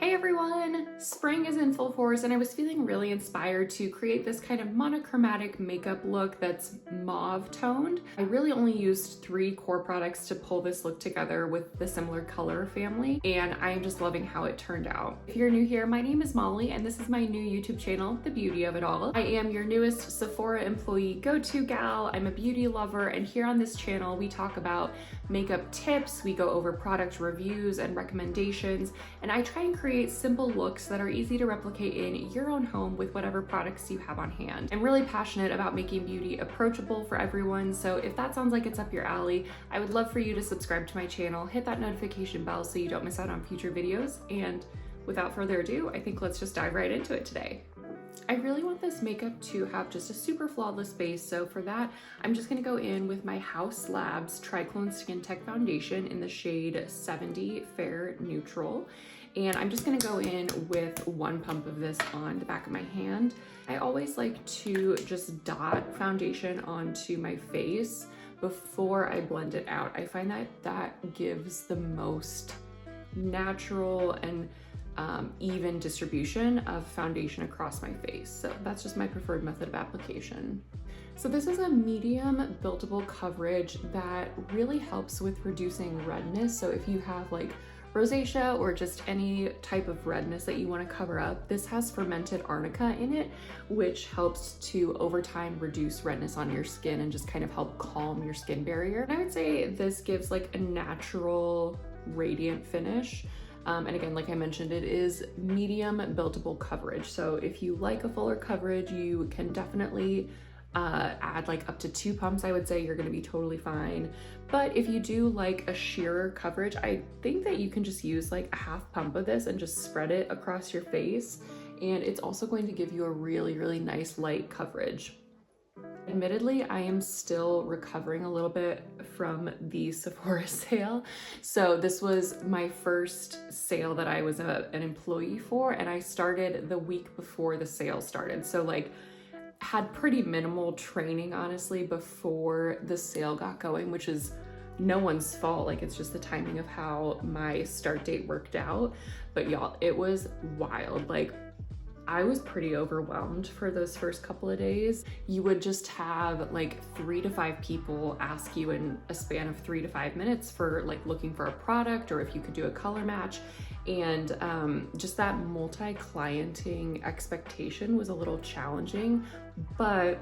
Hey everyone! Spring is in full force and I was feeling really inspired to create this kind of monochromatic makeup look that's mauve-toned. I really only used 3 core products to pull this look together with the similar color family, and I am just loving how it turned out. If you're new here, my name is Molly and this is my new YouTube channel, The Beauty of It All. I am your newest Sephora employee go-to gal. I'm a beauty lover, and here on this channel we talk about makeup tips, we go over product reviews and recommendations, and I try and create simple looks that are easy to replicate in your own home with whatever products you have on hand. I'm really passionate about making beauty approachable for everyone, so if that sounds like it's up your alley, I would love for you to subscribe to my channel, hit that notification bell so you don't miss out on future videos, and without further ado, I think let's just dive right into it today. I really want this makeup to have just a super flawless base, so for that, I'm just gonna go in with my House Labs Triclone Skin Tech Foundation in the shade 70 Fair Neutral. And I'm just gonna go in with 1 pump of this on the back of my hand. I always like to just dot foundation onto my face before I blend it out. I find that that gives the most natural and even distribution of foundation across my face. So that's just my preferred method of application. So this is a medium buildable coverage that really helps with reducing redness. So if you have like rosacea or just any type of redness that you want to cover up, this has fermented arnica in it, which helps to over time reduce redness on your skin and just kind of help calm your skin barrier. And I would say this gives like a natural radiant finish. And again, like I mentioned, it is medium buildable coverage. So if you like a fuller coverage, you can definitely add like up to 2 pumps. I would say you're gonna be totally fine. But if you do like a sheerer coverage, I think that you can just use like a 1/2 pump of this and just spread it across your face. And it's also going to give you a really, really nice light coverage. Admittedly, I am still recovering a little bit from the Sephora sale. So this was my first sale that I was an employee for, and I started the week before the sale started. So like had pretty minimal training, honestly, before the sale got going, which is no one's fault. Like, it's just the timing of how my start date worked out. But y'all, it was wild. Like, I was pretty overwhelmed for those first couple of days. You would just have like 3 to 5 people ask you in a span of 3 to 5 minutes for like looking for a product or if you could do a color match. And just that multi-clienting expectation was a little challenging, but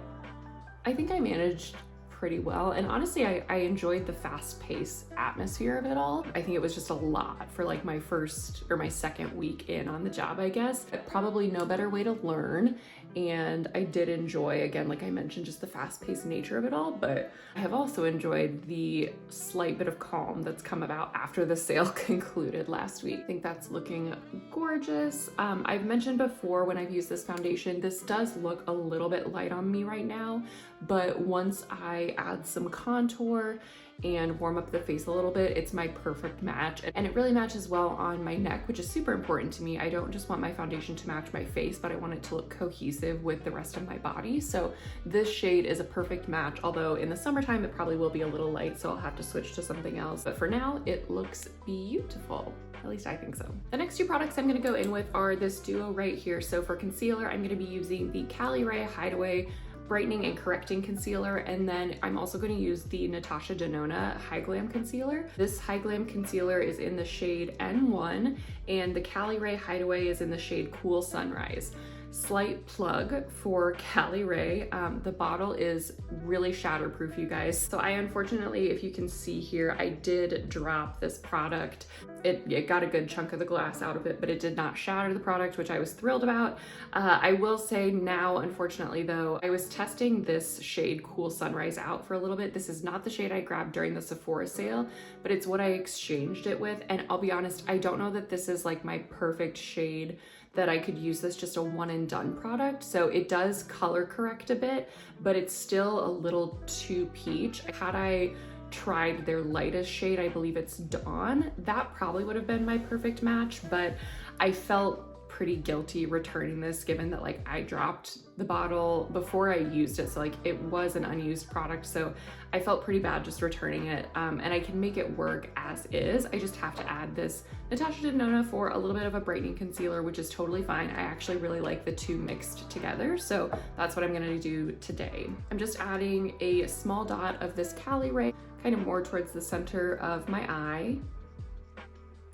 I think I managed pretty well. And honestly, I enjoyed the fast-paced atmosphere of it all. I think it was just a lot for like my first or my second week in on the job, I guess. Probably no better way to learn. And I did enjoy, again, like I mentioned, just the fast-paced nature of it all, but I have also enjoyed the slight bit of calm that's come about after the sale concluded last week. I think that's looking gorgeous. I've mentioned before when I've used this foundation, this does look a little bit light on me right now, but once I add some contour and warm up the face a little bit, it's my perfect match. And it really matches well on my neck, which is super important to me. I don't just want my foundation to match my face, but I want it to look cohesive with the rest of my body. So this shade is a perfect match, although in the summertime it probably will be a little light, so I'll have to switch to something else. But for now, it looks beautiful. At least I think so. The next 2 products I'm gonna go in with are this duo right here. So for concealer, I'm gonna be using the Cali Ray Hideaway Brightening and Correcting Concealer, and then I'm also going to use the Natasha Denona High Glam Concealer. This High Glam Concealer is in the shade N1, and the Cali Ray Hideaway is in the shade Cool Sunrise. Slight plug for Cali Ray. The bottle is really shatterproof, you guys. So I unfortunately, if you can see here, I did drop this product. It got a good chunk of the glass out of it, but it did not shatter the product, which I was thrilled about. I will say now, unfortunately though, I was testing this shade Cool Sunrise out for a little bit. This is not the shade I grabbed during the Sephora sale, but it's what I exchanged it with. And I'll be honest, I don't know that this is like my perfect shade that I could use this just a one and done product. So it does color correct a bit, but it's still a little too peach. Had I tried their lightest shade, I believe it's Dawn, that probably would have been my perfect match, but I felt pretty guilty returning this, given that like I dropped the bottle before I used it. So like it was an unused product. So I felt pretty bad just returning it. And I can make it work as is. I just have to add this Natasha Denona for a little bit of a brightening concealer, which is totally fine. I actually really like the two mixed together. So that's what I'm gonna do today. I'm just adding a small dot of this Cali Ray, kind of more towards the center of my eye.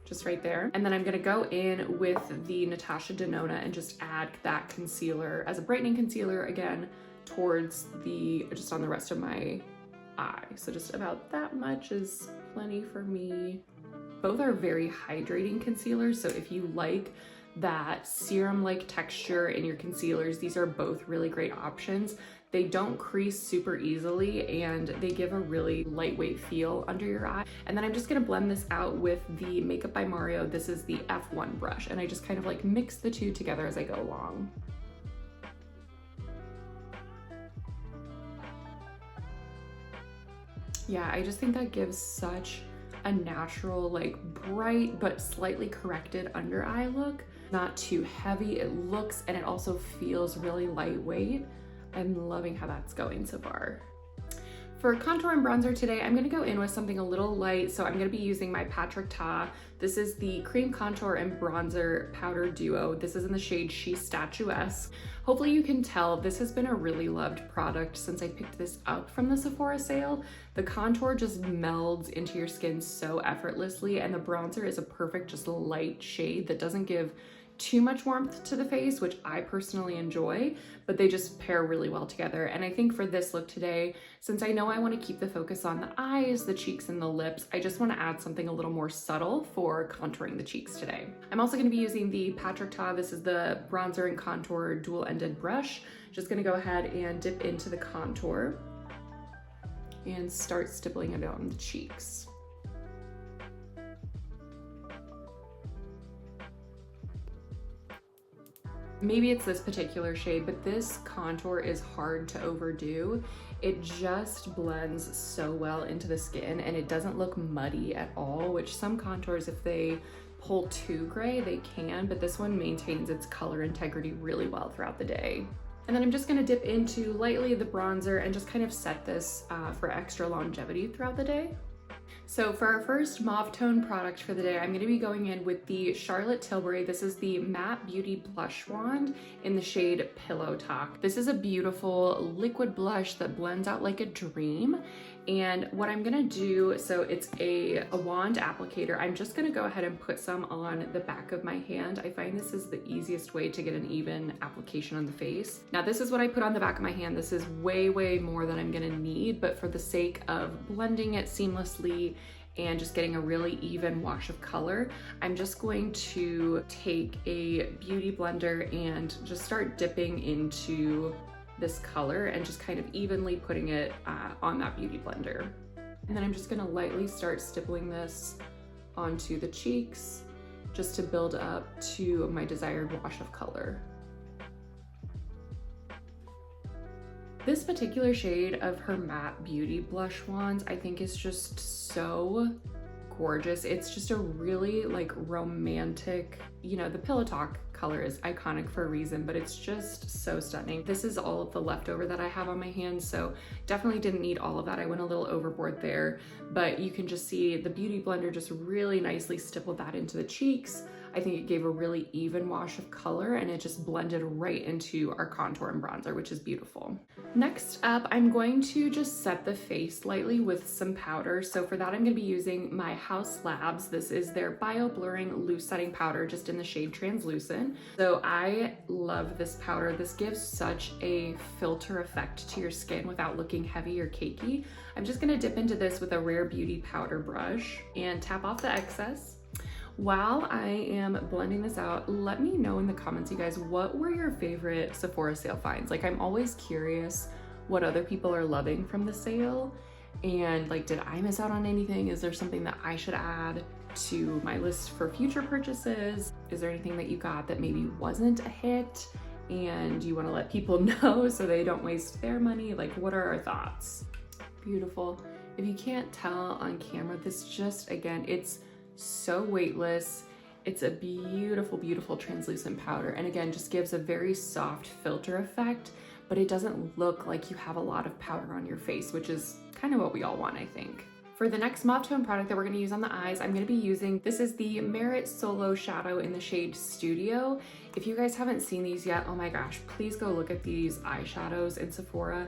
Just right there. And then I'm gonna go in with the Natasha Denona and just add that concealer as a brightening concealer again towards just on the rest of my eye. So just about that much is plenty for me. Both are very hydrating concealers. So if you like that serum-like texture in your concealers, these are both really great options. They don't crease super easily and they give a really lightweight feel under your eye. And then I'm just gonna blend this out with the Makeup by Mario. This is the F1 brush, and I just kind of like mix the two together as I go along. Yeah, I just think that gives such a natural, like bright but slightly corrected under eye look. Not too heavy, it looks and it also feels really lightweight. I'm loving how that's going so far. For contour and bronzer today, I'm gonna go in with something a little light. So I'm gonna be using my Patrick Ta. This is the Cream Contour and Bronzer Powder Duo. This is in the shade She Statuesque. Hopefully you can tell this has been a really loved product since I picked this up from the Sephora sale. The contour just melds into your skin so effortlessly, and the bronzer is a perfect just light shade that doesn't give too much warmth to the face, which I personally enjoy, but they just pair really well together. And I think for this look today, since I know I want to keep the focus on the eyes, the cheeks, and the lips, I just want to add something a little more subtle for contouring the cheeks today. I'm also going to be using the Patrick Ta. This is the bronzer and contour dual-ended brush. Just going to go ahead and dip into the contour and start stippling it on the cheeks. Maybe it's this particular shade, but this contour is hard to overdo. It just blends so well into the skin and it doesn't look muddy at all, which some contours, if they pull too gray, they can, but this one maintains its color integrity really well throughout the day. And then I'm just gonna dip into lightly the bronzer and just kind of set this for extra longevity throughout the day. So for our first mauve-toned product for the day, I'm gonna be going in with the Charlotte Tilbury. This is the Matte Beauty Blush Wand in the shade Pillow Talk. This is a beautiful liquid blush that blends out like a dream. And what I'm gonna do, so it's a wand applicator. I'm just gonna go ahead and put some on the back of my hand. I find this is the easiest way to get an even application on the face. Now this is what I put on the back of my hand. This is way, way more than I'm gonna need, but for the sake of blending it seamlessly and just getting a really even wash of color, I'm just going to take a beauty blender and just start dipping into this color and just kind of evenly putting it on that beauty blender. And then I'm just gonna lightly start stippling this onto the cheeks just to build up to my desired wash of color. This particular shade of her Matte Beauty Blush Wands I think is just so gorgeous. It's just a really like romantic, you know, the Pillow Talk color is iconic for a reason, but it's just so stunning. This is all of the leftover that I have on my hand, so definitely didn't need all of that. I went a little overboard there, but you can just see the beauty blender just really nicely stippled that into the cheeks. I think it gave a really even wash of color and it just blended right into our contour and bronzer, which is beautiful. Next up, I'm going to just set the face lightly with some powder. So for that, I'm gonna be using my House Labs. This is their Bio Blurring Loose Setting Powder, just in the shade Translucent. So I love this powder. This gives such a filter effect to your skin without looking heavy or cakey. I'm just gonna dip into this with a Rare Beauty powder brush and tap off the excess. While I am blending this out, let me know in the comments, you guys, what were your favorite Sephora sale finds? Like, I'm always curious what other people are loving from the sale. And like, did I miss out on anything? Is there something that I should add to my list for future purchases? Is there anything that you got that maybe wasn't a hit and you want to let people know so they don't waste their money? Like, what are our thoughts? Beautiful. If you can't tell on camera, this just, again, it's so weightless It's a beautiful, beautiful translucent powder. And again, just gives a very soft filter effect, but it doesn't look like you have a lot of powder on your face, which is kind of what we all want, I think. For the next mauve tone product that we're gonna use on the eyes, I'm gonna be using, this is the Merit Solo Shadow in the shade Studio. If you guys haven't seen these yet, oh my gosh, please go look at these eyeshadows in Sephora.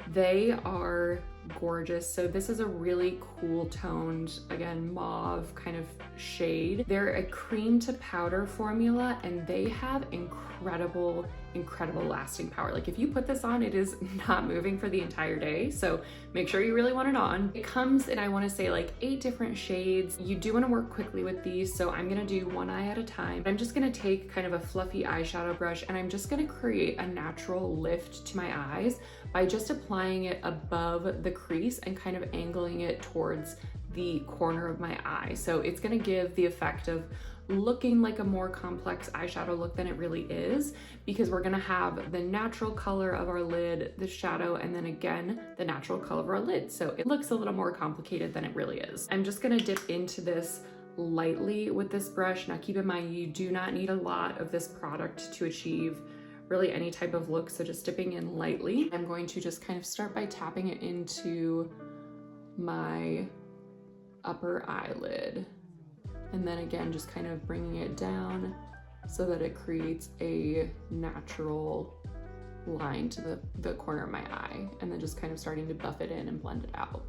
They are gorgeous. So this is a really cool toned, again, mauve kind of shade. They're a cream to powder formula and they have incredible lasting power. Like if you put this on, it is not moving for the entire day. So make sure you really want it on. It comes in, I want to say like 8 different shades. You do want to work quickly with these. So I'm going to do one eye at a time. I'm just going to take kind of a fluffy eyeshadow brush and I'm just going to create a natural lift to my eyes by just applying it above the crease and kind of angling it towards the corner of my eye. So it's going to give the effect of looking like a more complex eyeshadow look than it really is, because we're gonna have the natural color of our lid, the shadow, and then again, the natural color of our lid. So it looks a little more complicated than it really is. I'm just gonna dip into this lightly with this brush. Now keep in mind, you do not need a lot of this product to achieve really any type of look, so just dipping in lightly. I'm going to just kind of start by tapping it into my upper eyelid. And then again, just kind of bringing it down so that it creates a natural line to the corner of my eye. And then just kind of starting to buff it in and blend it out.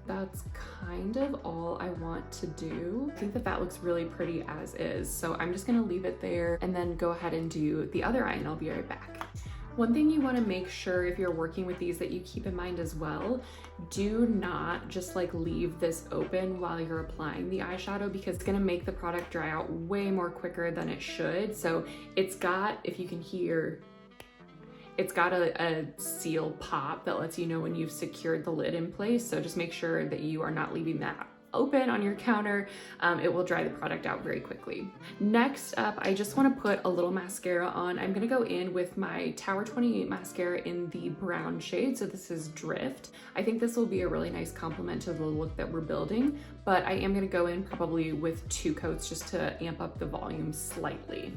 That's kind of all I want to do. I think that looks really pretty as is. So I'm just gonna leave it there and then go ahead and do the other eye and I'll be right back. One thing you want to make sure if you're working with these that you keep in mind as well, do not just like leave this open while you're applying the eyeshadow, because it's going to make the product dry out way more quicker than it should. So it's got, if you can hear, it's got a seal pop that lets you know when you've secured the lid in place. So just make sure that you are not leaving that open on your counter. It will dry the product out very quickly. Next up, I just want to put a little mascara on. I'm going to go in with my Tower 28 mascara in the brown shade. So this is Drift. I think this will be a really nice complement to the look that we're building, but I am going to go in probably with 2 coats just to amp up the volume slightly.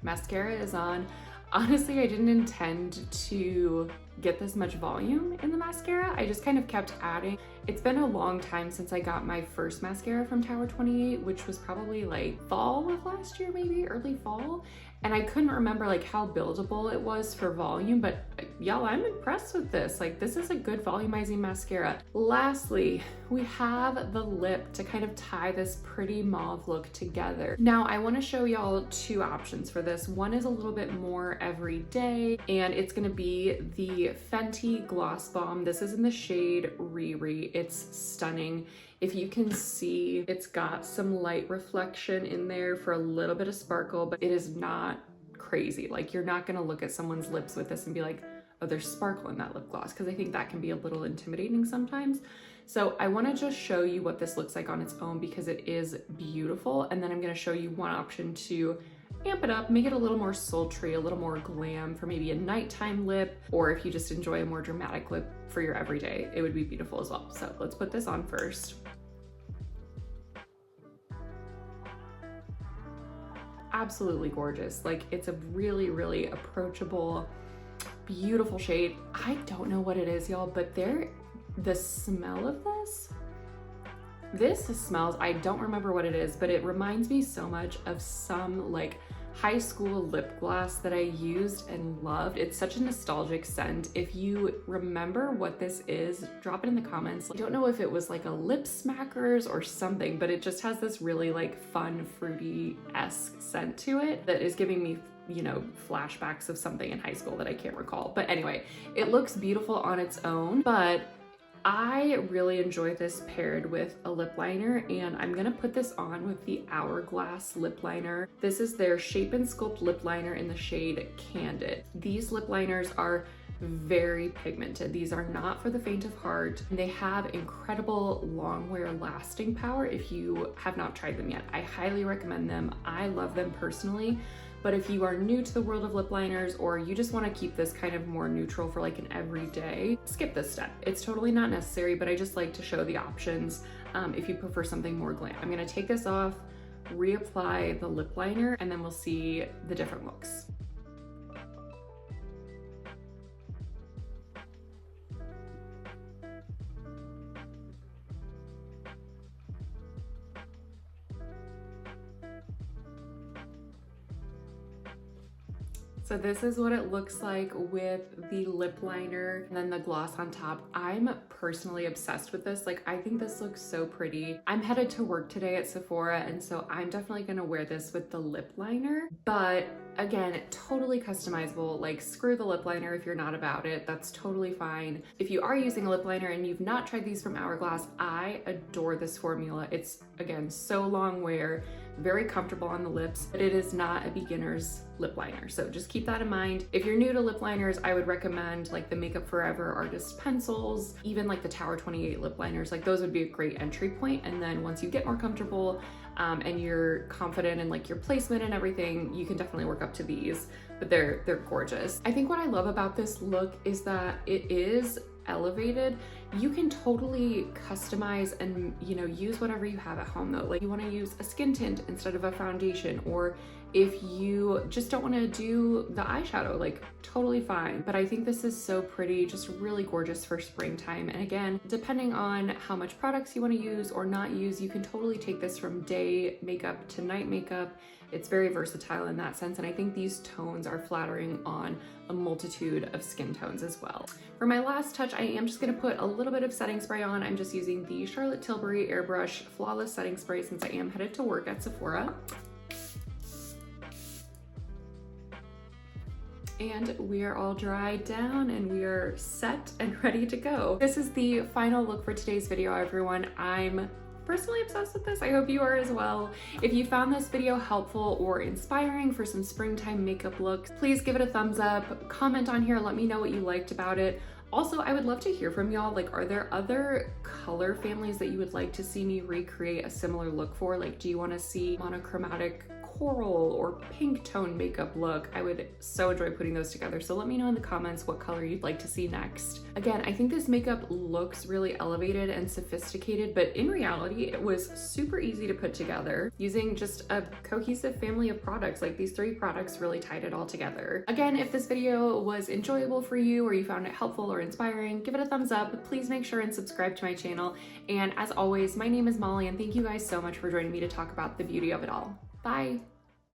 Mascara is on. Honestly, I didn't intend to get this much volume in the mascara. I just kind of kept adding. It's been a long time since I got my first mascara from Tower 28, which was probably like fall of last year, maybe early fall. And I couldn't remember like how buildable it was for volume, but y'all, I'm impressed with this. Like this is a good volumizing mascara. Lastly, we have the lip to kind of tie this pretty mauve look together. Now I want to show y'all 2 options for this. One is a little bit more everyday, and it's gonna be the Fenty Gloss Bomb. This is in the shade Riri. It's stunning. If you can see, it's got some light reflection in there for a little bit of sparkle, but it is not crazy. Like you're not gonna look at someone's lips with this and be like, oh, there's sparkle in that lip gloss, because I think that can be a little intimidating sometimes. So I wanna just show you what this looks like on its own because it is beautiful. And then I'm gonna show you one option to amp it up, make it a little more sultry, a little more glam for maybe a nighttime lip, or if you just enjoy a more dramatic lip for your everyday, it would be beautiful as well. So let's put this on first. Absolutely gorgeous. Like it's a really, really approachable, beautiful shade. I don't know what it is, y'all, but the smell of this smells, I don't remember what it is, but it reminds me so much of some like high school lip gloss that I used and loved. It's such a nostalgic scent. If you remember what this is, drop it in the comments. I don't know if it was like a lip smackers or something, but it just has this really like fun, fruity-esque scent to it that is giving me, you know, flashbacks of something in high school that I can't recall. But anyway, it looks beautiful on its own, but I really enjoy this paired with a lip liner, and I'm gonna put this on with the Hourglass lip liner. This is their Shape and Sculpt lip liner in the shade Candid. These lip liners are very pigmented. These are not for the faint of heart. They have incredible long wear lasting power if you have not tried them yet. I highly recommend them. I love them personally, But if you are new to the world of lip liners, or you just want to keep this kind of more neutral for like an everyday, skip this step. It's totally not necessary, but I just like to show the options if you prefer something more glam. I'm gonna take this off, reapply the lip liner, and then we'll see the different looks. So this is what it looks like with the lip liner and then the gloss on top. I'm personally obsessed with this. Like, I think this looks so pretty. I'm headed to work today at Sephora, and so I'm definitely gonna wear this with the lip liner. But again, totally customizable. Like, screw the lip liner if you're not about it. That's totally fine. If you are using a lip liner and you've not tried these from Hourglass, I adore this formula. It's, again, so long wear, very comfortable on the lips, but it is not a beginner's lip liner. So just keep that in mind. If you're new to lip liners, I would recommend like the Makeup Forever Artist Pencils, even like the Tower 28 lip liners. Like, those would be a great entry point. And then once you get more comfortable and you're confident in like your placement and everything, you can definitely work up to these, but they're gorgeous. I think what I love about this look is that it is elevated. You can totally customize and, you know, use whatever you have at home though. Like, you want to use a skin tint instead of a foundation, or if you just don't want to do the eyeshadow, like, totally fine. But I think this is so pretty, just really gorgeous for springtime. And again, depending on how much products you want to use or not use, you can totally take this from day makeup to night makeup. It's very versatile in that sense, and I think these tones are flattering on a multitude of skin tones as well. For my last touch, I am just gonna put a little bit of setting spray on. I'm just using the Charlotte Tilbury Airbrush Flawless Setting Spray since I am headed to work at Sephora. And we are all dried down and we are set and ready to go. This is the final look for today's video, everyone. I'm personally obsessed with this. I hope you are as well. If you found this video helpful or inspiring for some springtime makeup looks, please give it a thumbs up, comment on here, let me know what you liked about it. Also, I would love to hear from y'all. Like, are there other color families that you would like to see me recreate a similar look for? Like, do you want to see monochromatic coral or pink tone makeup look? I would so enjoy putting those together. So let me know in the comments what color you'd like to see next. Again, I think this makeup looks really elevated and sophisticated, but in reality, it was super easy to put together using just a cohesive family of products. Like, these 3 products really tied it all together. Again, if this video was enjoyable for you or you found it helpful or inspiring, give it a thumbs up. Please make sure and subscribe to my channel. And as always, my name is Molly, and thank you guys so much for joining me to talk about the beauty of it all. Bye.